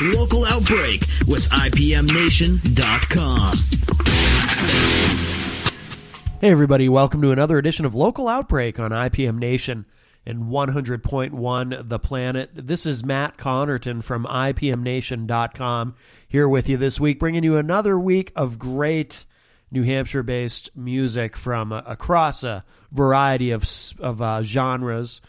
Local Outbreak with IPMNation.com. Hey everybody, welcome to another edition of Local Outbreak on IPM Nation and 100.1 The Planet. This is Matt Connerton from IPMNation.com here with you this week, bringing you another week of great New Hampshire-based music from across a variety of genres.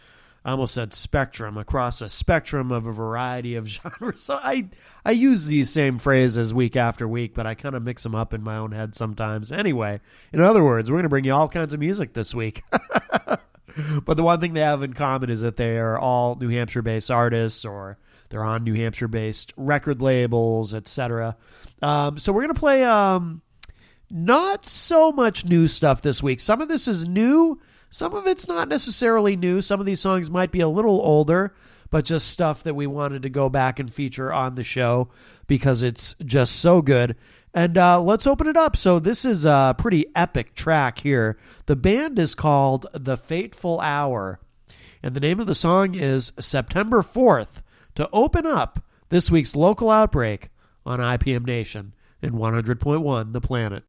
I almost said spectrum, across a spectrum of a variety of genres. So I use these same phrases week after week, but I kind of mix them up in my own head sometimes. Anyway, in other words, we're going to bring you all kinds of music this week. But the one thing they have in common is that they are all New Hampshire-based artists, or they're on New Hampshire-based record labels, etc. So we're going to play not so much new stuff this week. Some of this is new. Some of it's not necessarily new. Some of these songs might be a little older, but just stuff that we wanted to go back and feature on the show because it's just so good. And let's open it up. So this is a pretty epic track here. The band is called The Fateful Hour, and the name of the song is September 4th, to open up this week's Local Outbreak on IPM Nation and 100.1 The Planet.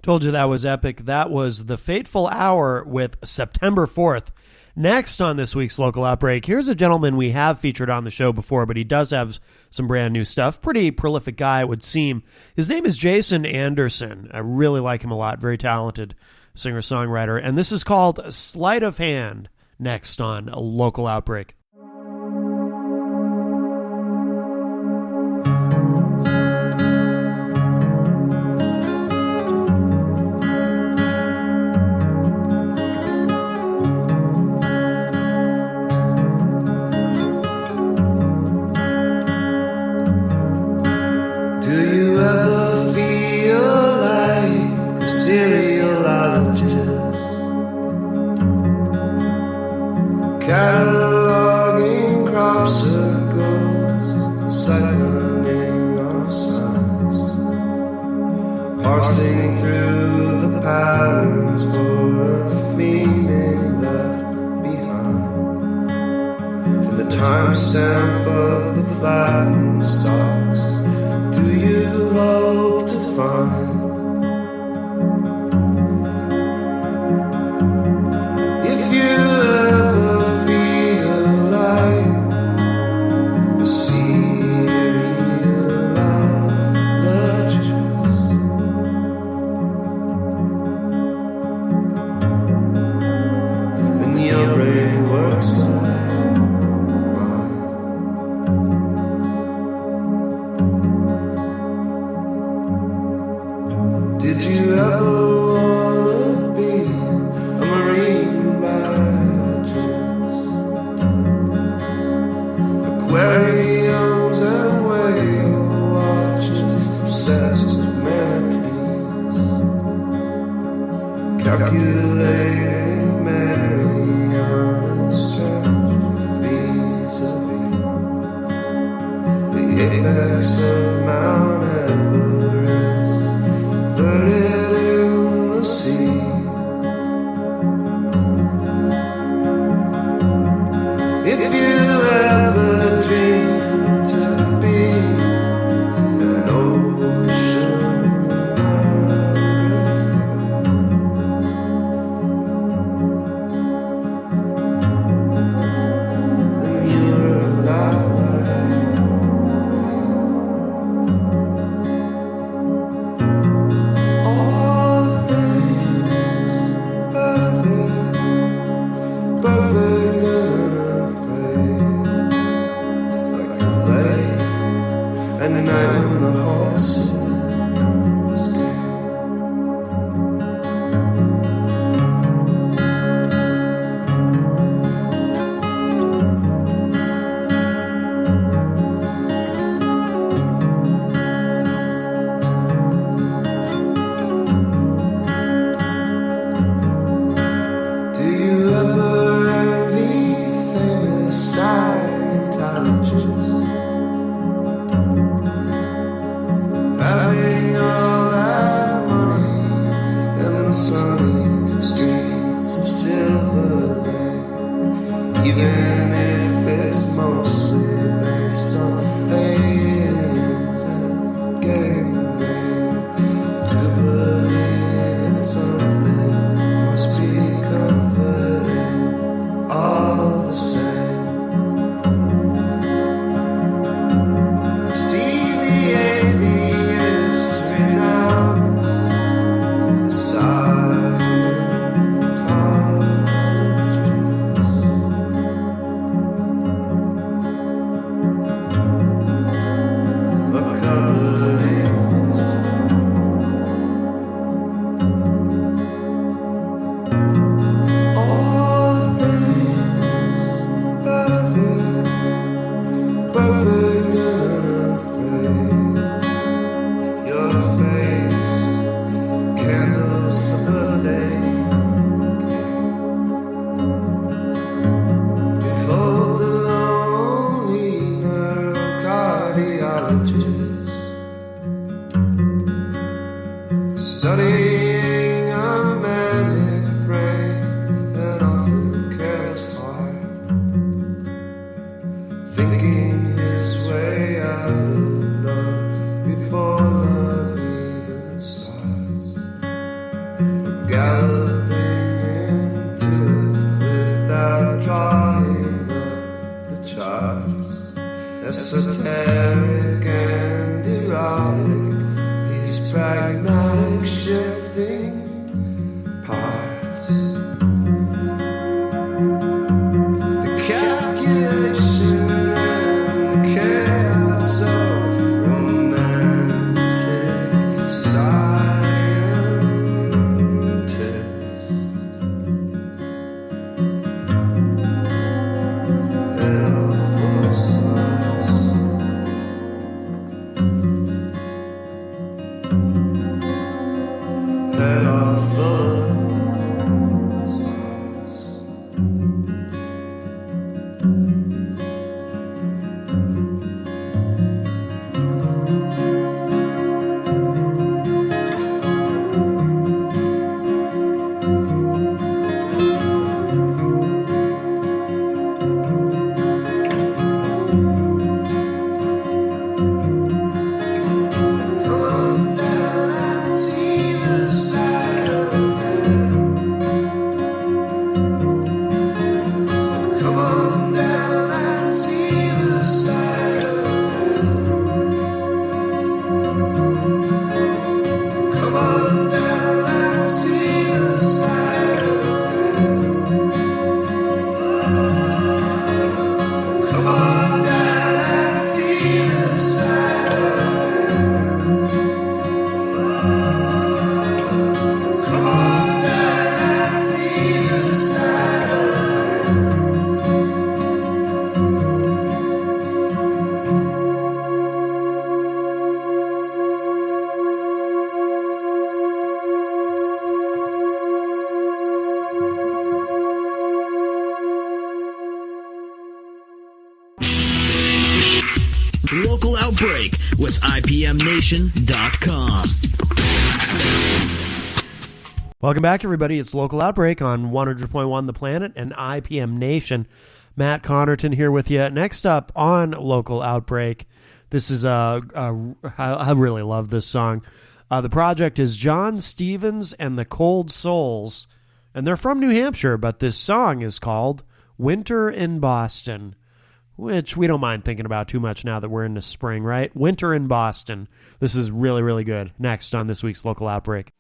Told you that was epic. That was The Fateful Hour with September 4th. Next on this week's Local Outbreak, here's a gentleman we have featured on the show before, but he does have some brand new stuff. Pretty prolific guy, it would seem. His name is Jason Anderson. I really like him a lot. Very talented singer-songwriter. And this is called Sleight of Hand, next on Local Outbreak. Cataloging crop circles, siphoning off signs, parsing through the patterns for a meaning left behind. In the timestamp of the flattened stalks, do you hope to find? Did you ever wanna be a marine biologist? Aquariums and whale watchers, obsessed with manatees, calculating Mariana's strange vis-a-vis the apex of Mount Everest, floated in the sea. If you ever dream to be an oceanographer, then you're alive. And the night when the horses do you ever envy famous Scientologists? Having all that money and the sunny streets of Silver Lake, even if it's mostly based on aliens and getting made to believe in something must be comforting all the same. See the atheists renounce the Scientologists, but covered in wisdom. All things perfect, perfect and unafraid. Your face, candles to birthday cake. Behold the lonely neurocardiologist, studying a manic brain and often careless heart, thinking his way out of love before love even starts. Come on down and see the side of heaven. Come on down and see the side of heaven. Come on down and see the side of heaven. Local Outbreak with IPMNation.com. Welcome back, everybody. It's Local Outbreak on 100.1 The Planet and IPM Nation. Matt Connerton here with you. Next up on Local Outbreak, this is I really love this song. The project is John Stevens and the Cold Souls, and they're from New Hampshire, but this song is called Winter in Boston, which we don't mind thinking about too much now that we're into spring, right? Winter in Boston. This is really, really good. Next on this week's Local Outbreak.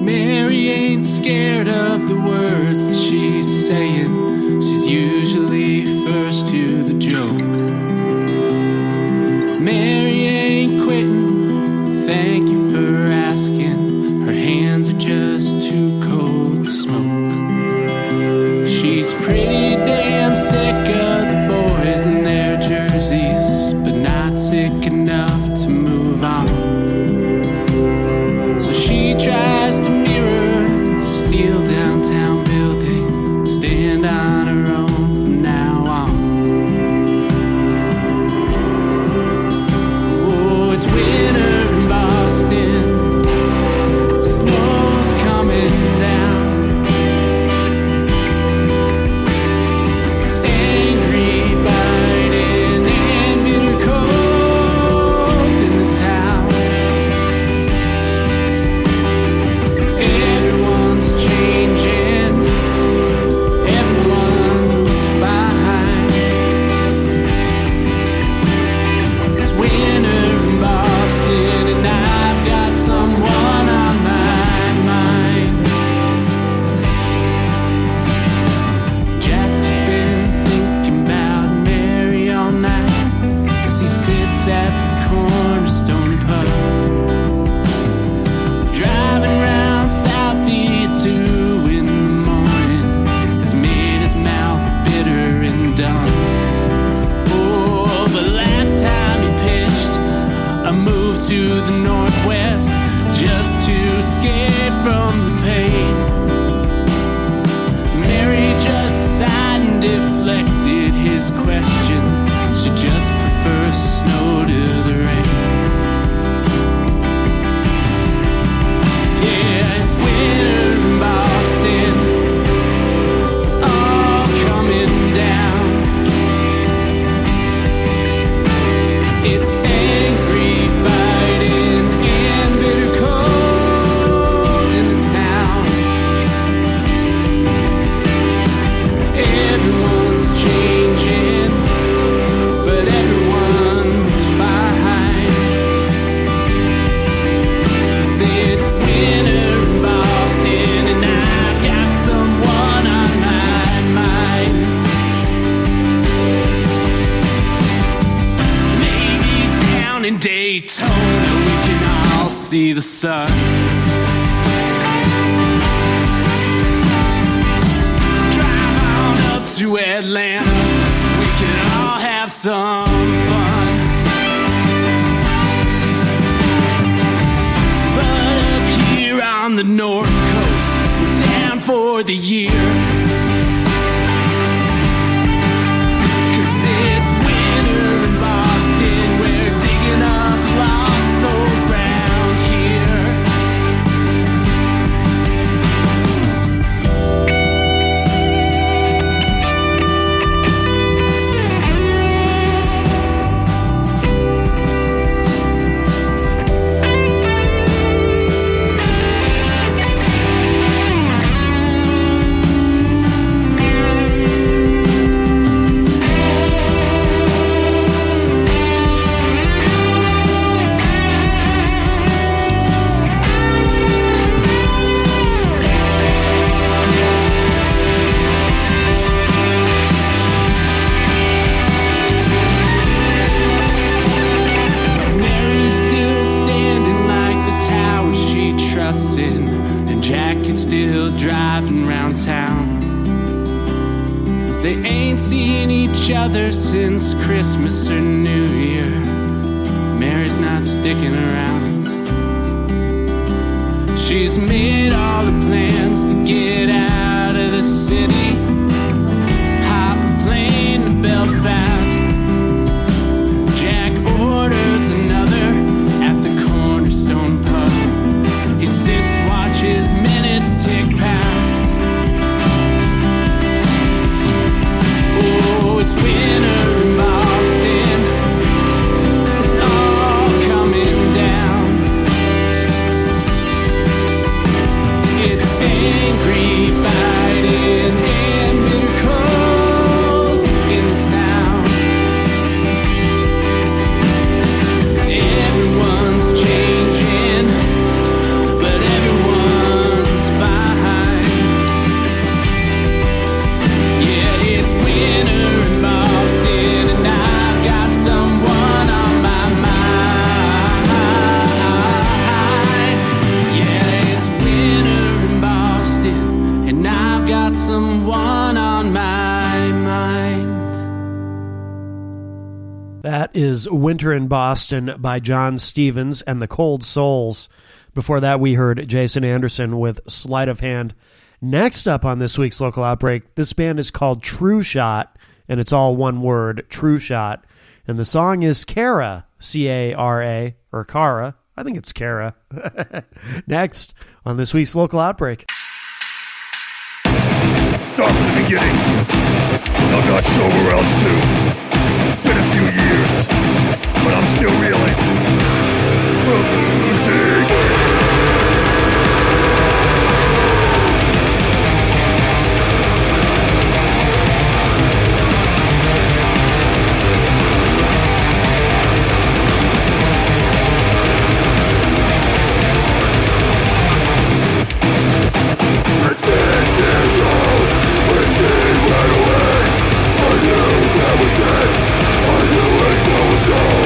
Mary ain't scared of the words that she's saying. She's usually first to the joke. Mary ain't quitting. Thank you for asking. Her hands are just too cold to smoke. She's pretty damn sick of the boys in their jerseys, but not sick enough to move on. So she tries to mirror the steel downtown building, stand on her own from now on. Oh, it's winter in Boston, snow's coming down. It's angry, biting, and bitter cold in the town. Everyone's changing, everyone's fine. It's winter in Boston, and I've got someone on my mind. Jack's been thinking about Mary all night as he sits at the Cornerstone Pub. Driving round Southie at 2 in the morning has made his mouth bitter and dumb. Oh, but last time he pitched, I moved to the Northwest just to escape from the pain. Mary just sighed and deflected his question. She just prefers snow to the rain. Yeah, it's winter in Boston. It's all coming down. It's angry, biting, and bitter cold in the town. Everyone's changing, but everyone's fine. 'Cause it's winter in Boston, and I've got someone on my mind. Maybe down in Daytona we can all see the sun. Drive on up to Atlanta, we can all have some fun. But up here on the North Coast, we're down for the year. 'Cause it's winter in Boston, we're digging up lost souls round here. They ain't seen each other since Christmas or New Year. Mary's not sticking around. She's made all the plans to get out of the city. Hop a plane to Belfast. Jack orders another at the Cornerstone pub. He sits, watches minutes tick past. Oh, it's winter in Boston. It's all coming down. It's angry Biden and bitter cold in town. Everyone's changing, but everyone's fine. Yeah, it's winter in Boston, and I've got someone on my mind. Yeah, it's winter in Boston, and I've got someone on my mind. That is Winter in Boston by John Stevens and the Cold Souls. Before that, we heard Jason Anderson with Sleight of Hand. Next up on this week's Local Outbreak, this band is called True Shot, and it's all one word, True Shot. And the song is Cara, C-A-R-A, or Cara. I think it's Cara. Next on this week's Local Outbreak. Start from the beginning, 'cause I'm not sure where else to. It's been a few years, but I'm still reeling from losing. At 6 years old, when she ran away, I knew that was it. I knew it, so was all.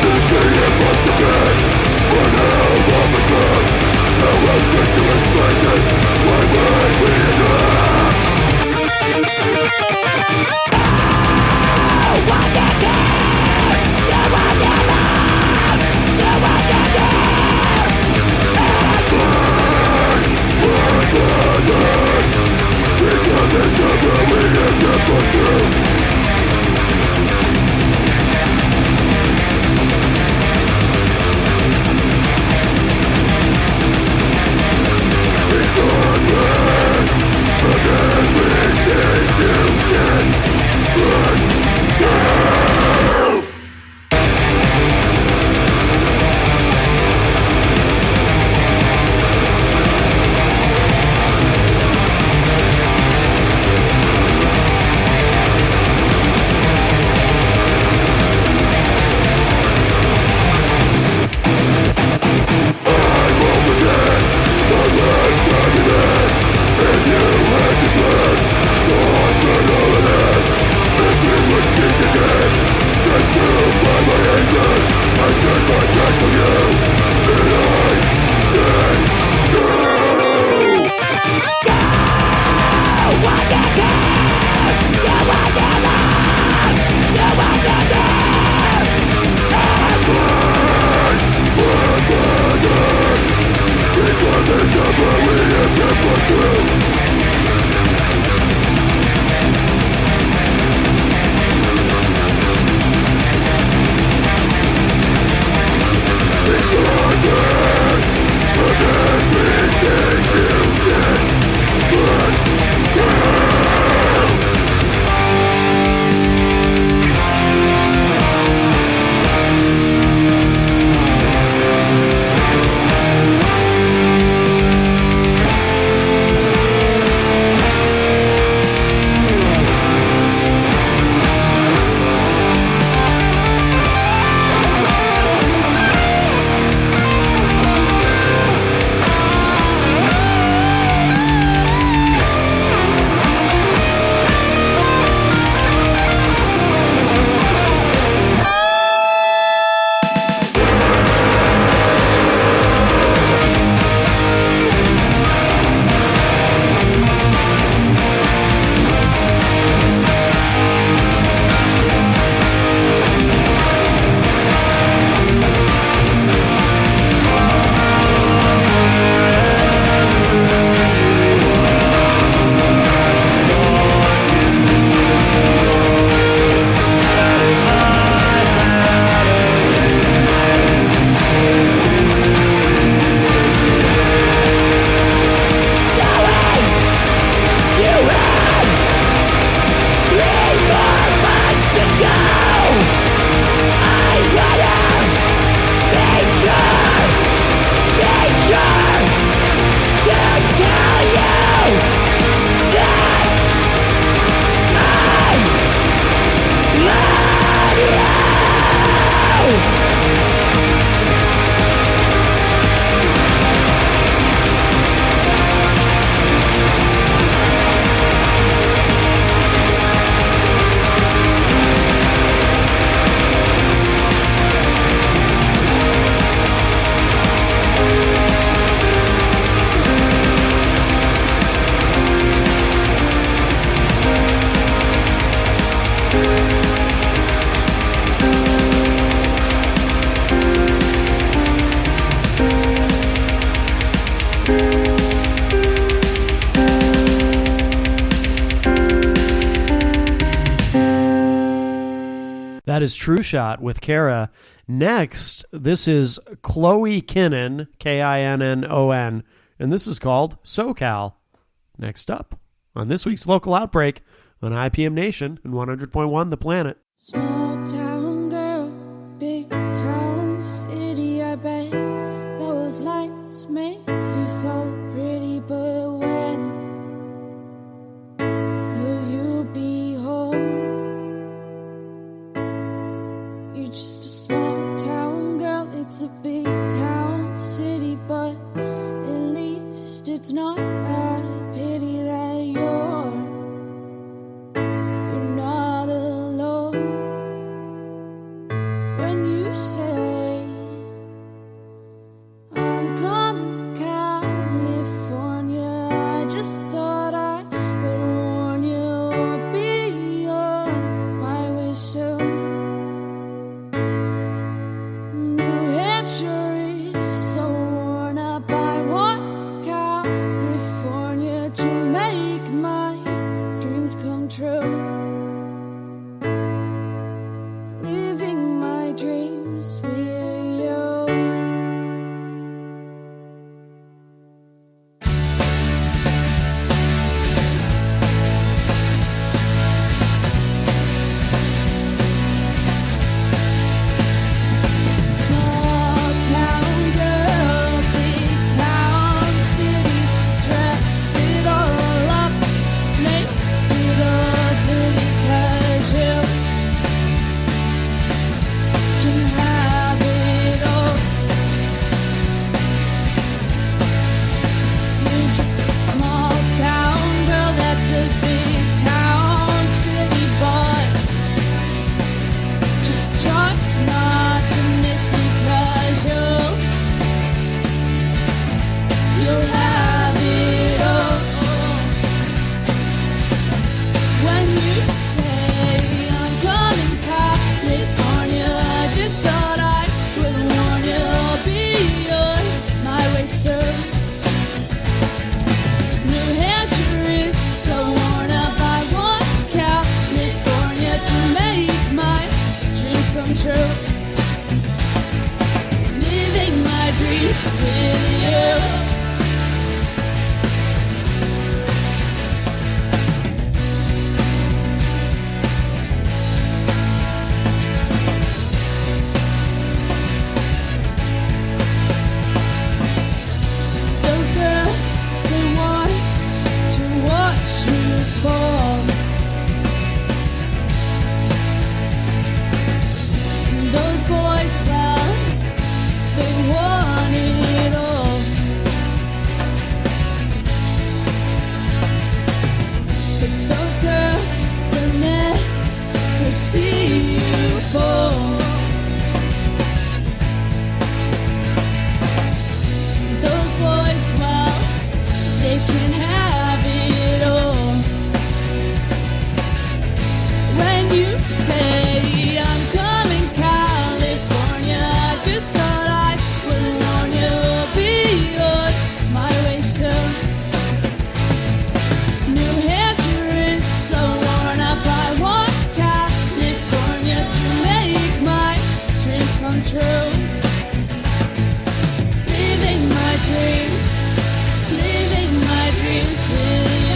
This it must have been. But now I'm a drug. How else could you explain this? Why would we enough? What the fuck? You want your love? You want your death? We're brothers. Because it's something we have to put through. Regardless of everything you can run through. That is True Shot with Kara. Next, this is Chloe Kinnon, Kinnon, and this is called SoCal. Next up on this week's Local Outbreak on IPM Nation and 100.1 The Planet. Small town girl, big town city, I bet those lights make you so pretty, but when will you be home? You're just a small town girl, it's a big town city, but at least it's not a pity that you're not alone. When you say I'm coming California, I just thought I would warn you, I'll be on my way soon. New Hampshire is so worn up, I want California to make my dreams come true. Living my dreams with you. Small town girl, big town city, dress it all up, make it all pretty, 'cause you can have it all. You're just a small town girl that's a big town city boy. Just try not to miss, because you'll have it all. When you say I'm coming California, I just thought I would warn you, I'll be on my way soon. New Hampshire is so worn up, I want California to make my dreams come true. Living my dreams with you. Those girls, they want to watch you fall. Those boys, well, they want it all. But those girls, they'll never see you fall. Those boys, well, they can have it all. When you say I'm coming California, I just thought I would warn you, I'll be on my way soon. New Hampshire is so worn up, I want California to make my dreams come true. Living my dreams with you.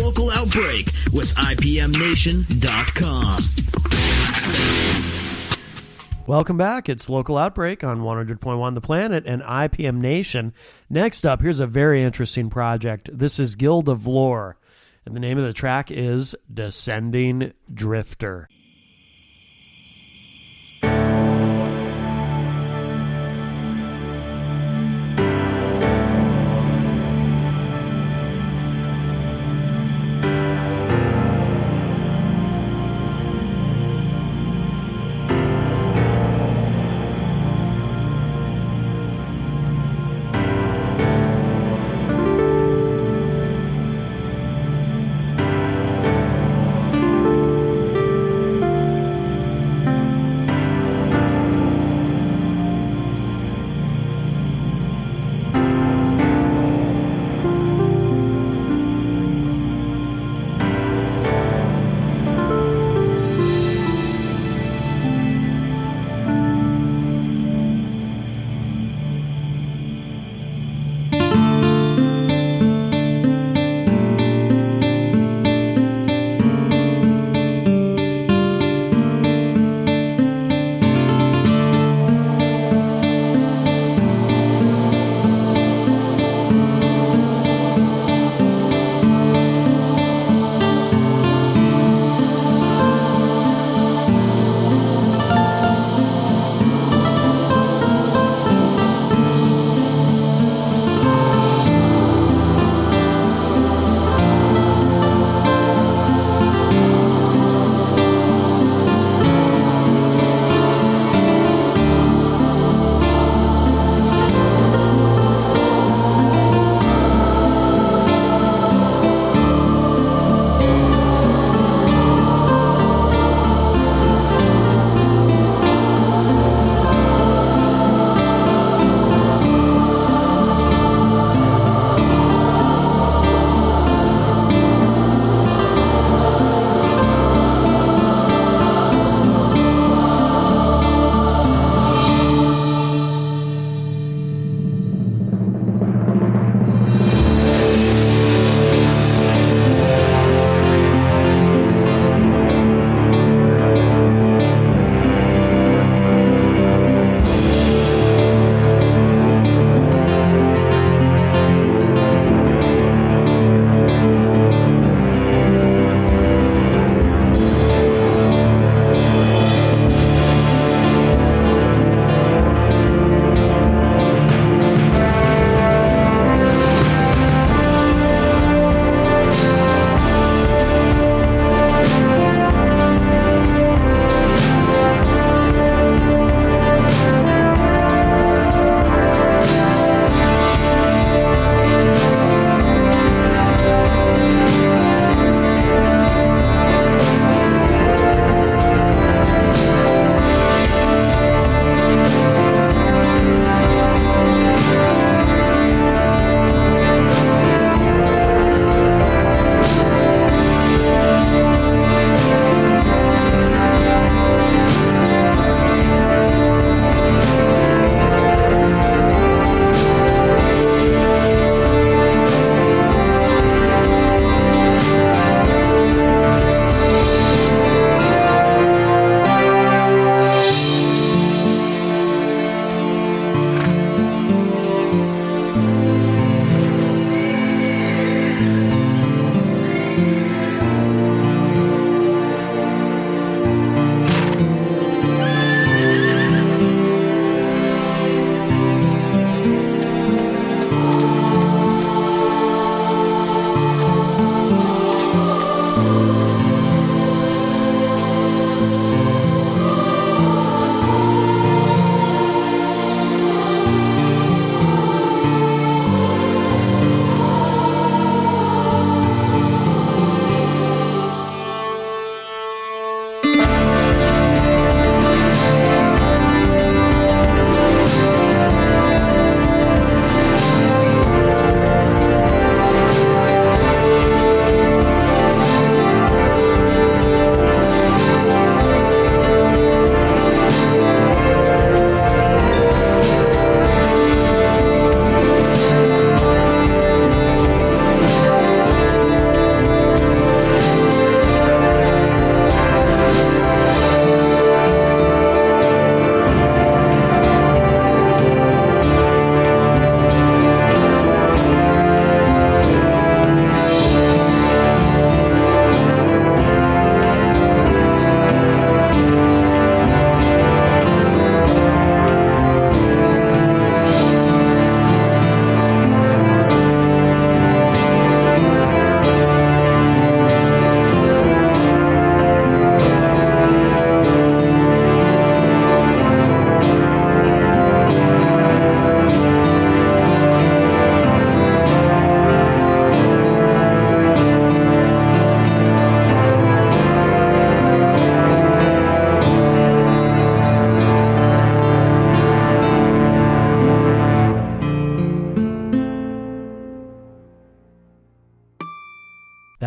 Local Outbreak with IPMNation.com. Welcome back. It's Local Outbreak on 100.1 The Planet and IPM Nation. Next up, here's a very interesting project. This is Guild of Lore, and the name of the track is Descending Drifter.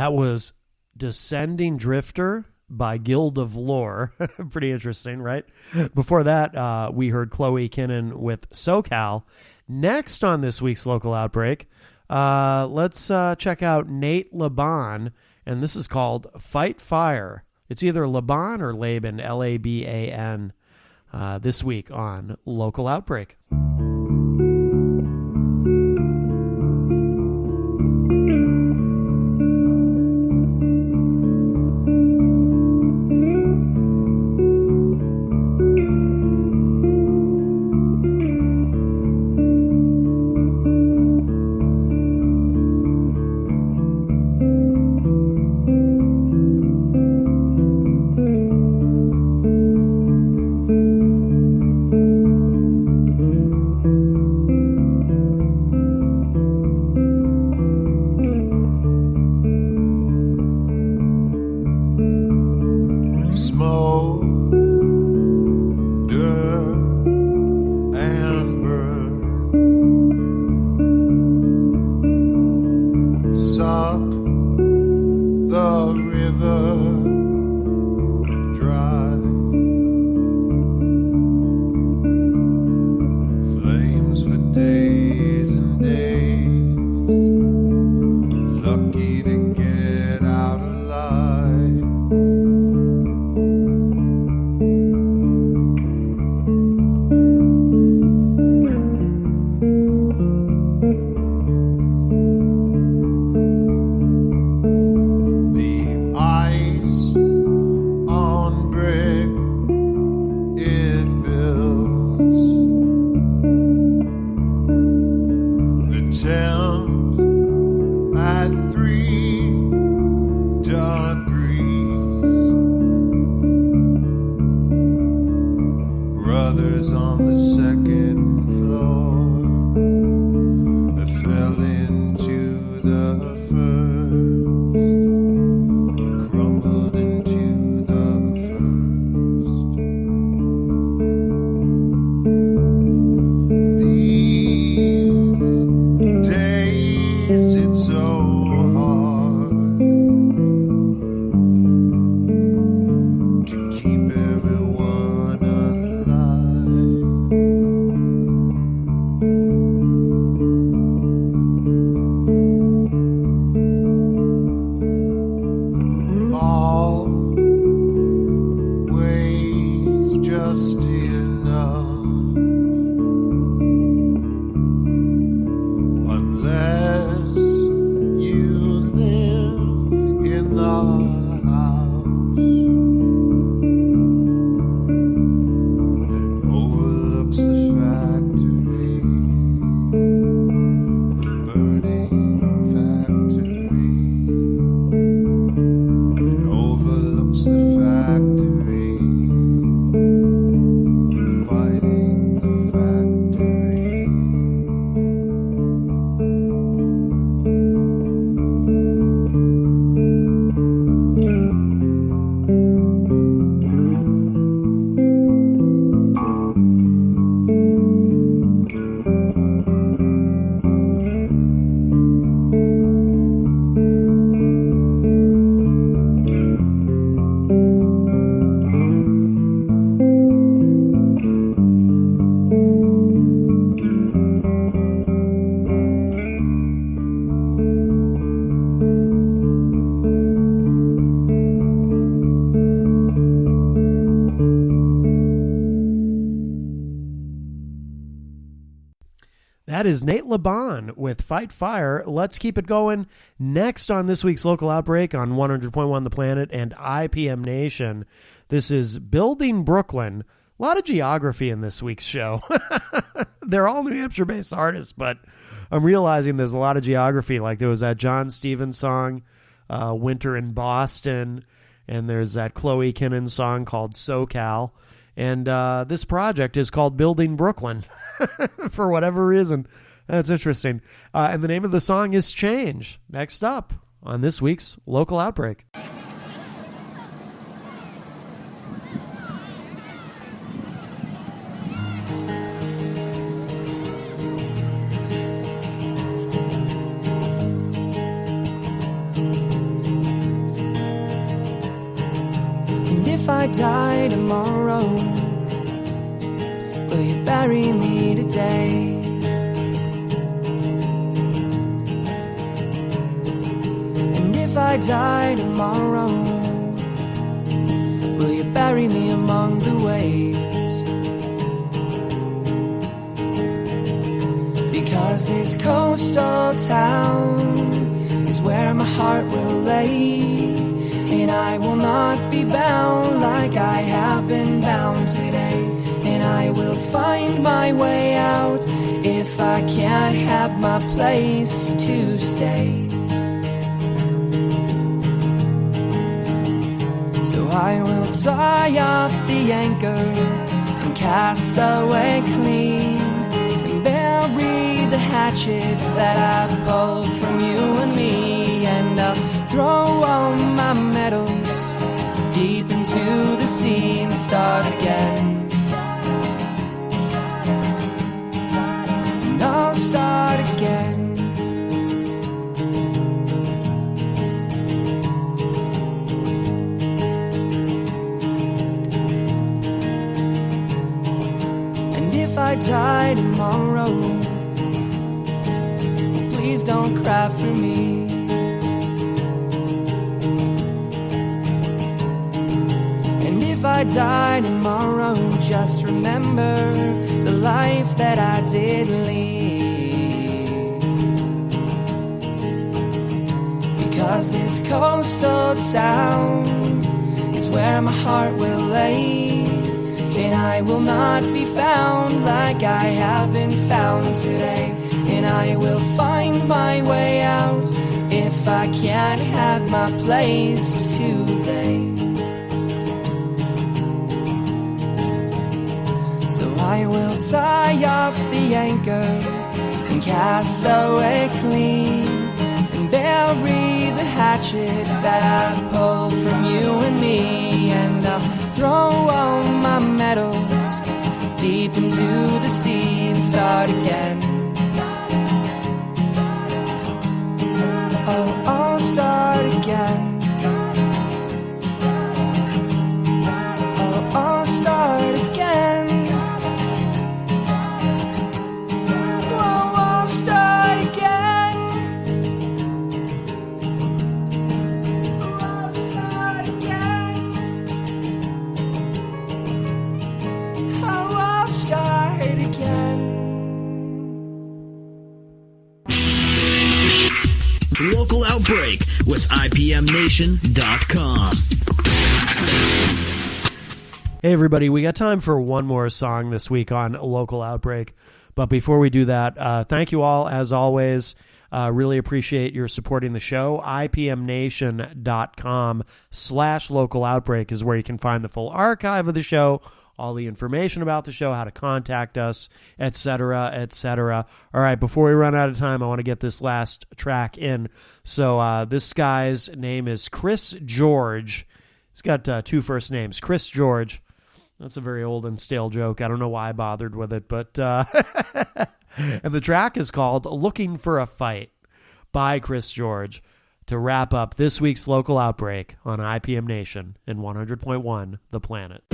That was Descending Drifter by Guild of Lore. Pretty interesting, right? Before that, we heard Chloe Kinnan with SoCal. Next on this week's Local Outbreak, let's check out Nate Laban, and this is called Fight Fire. It's either Laban or Laban, Laban, this week on Local Outbreak. That is Nate Laban with Fight Fire. Let's keep it going. Next on this week's Local Outbreak on 100.1 The Planet and IPM Nation, this is Building Brooklyn. A lot of geography in this week's show. They're all New Hampshire-based artists, but I'm realizing there's a lot of geography. Like there was that John Stevens song, Winter in Boston, and there's that Chloe Kinnan song called SoCal. And this project is called Building Brooklyn for whatever reason. That's interesting. And the name of the song is Change. Next up on this week's Local Outbreak. die tomorrow, will you bury me today? And if I die tomorrow, will you bury me among the waves? Because this coastal town is where my heart will lay, and I will not be bound like I have been bound today. And I will find my way out if I can't have my place to stay. So I will tie off the anchor and cast away clean, and bury the hatchet that I've pulled from you and me. And I'll throw all my medals deep into the sea and start again. And I'll start again. And if I die tomorrow, please don't cry for me. If I die tomorrow, just remember the life that I did lead. Because this coastal town is where my heart will lay, and I will not be found like I have been found today. And I will find my way out if I can't have my place to stay. I will tie off the anchor and cast away clean, and bury the hatchet that I've pulled from you and me. And I'll throw all my medals deep into the sea and start again. Oh, I'll start again. Oh, I'll start again. Local Outbreak with IPMNation.com. Hey everybody, we got time for one more song this week on Local Outbreak. But before we do that, thank you all as always. Really appreciate your supporting the show. IPMNation.com/Local Outbreak is where you can find the full archive of the show, all the information about the show, how to contact us, etc., etc. All right, before we run out of time, I want to get this last track in. So this guy's name is Chris George. He's got two first names, Chris George. That's a very old and stale joke. I don't know why I bothered with it, but and the track is called Looking for a Fight by Chris George to wrap up this week's Local Outbreak on IPM Nation and 100.1 The Planet.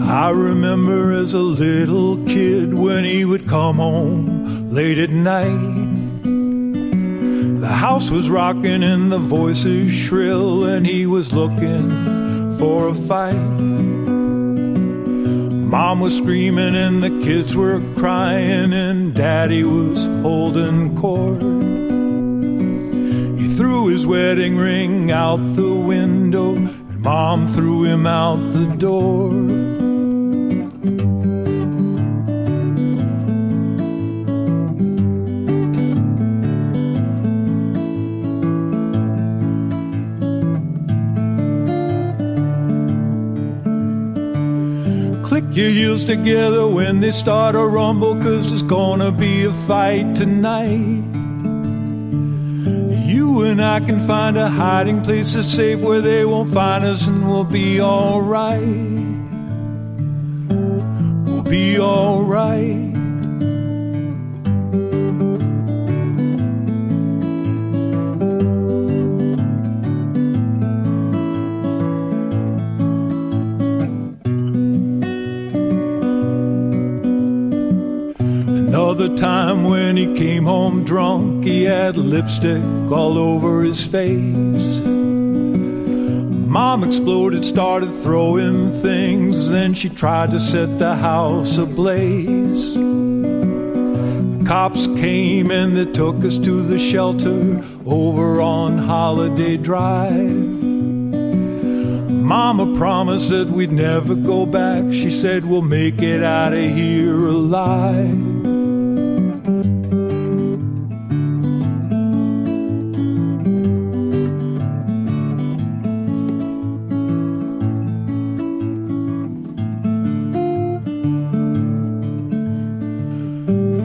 I remember as a little kid when he would come home late at night. The house was rocking and the voices shrill, and he was looking for a fight. Mom was screaming and the kids were crying, and Daddy was holding court. He threw his wedding ring out the window, and Mom threw him out the door. Click your heels together when they start a rumble, 'cause there's gonna be a fight tonight. You and I can find a hiding place that's safe where they won't find us, and we'll be alright. be alright. Another time when he came home drunk, he had lipstick all over his face. Mom exploded, started throwing things, then she tried to set the house ablaze. Cops came and they took us to the shelter over on Holiday Drive. Mama promised that we'd never go back. She said we'll make it out of here alive.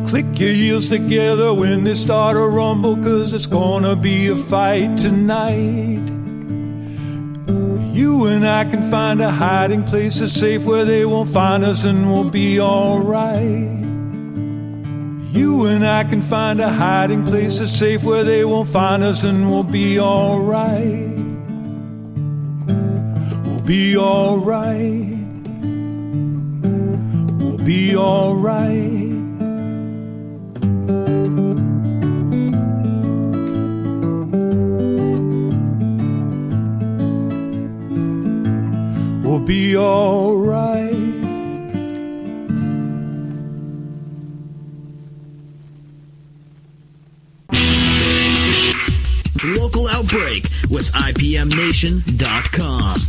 Click your heels together when they start a rumble, 'cause it's gonna be a fight tonight. You and I can find a hiding place that's safe where they won't find us, and we'll be alright. You and I can find a hiding place that's safe where they won't find us, and we'll be alright. We'll be alright. We'll be alright. We'll be alright. Local Outbreak with IPMNation.com.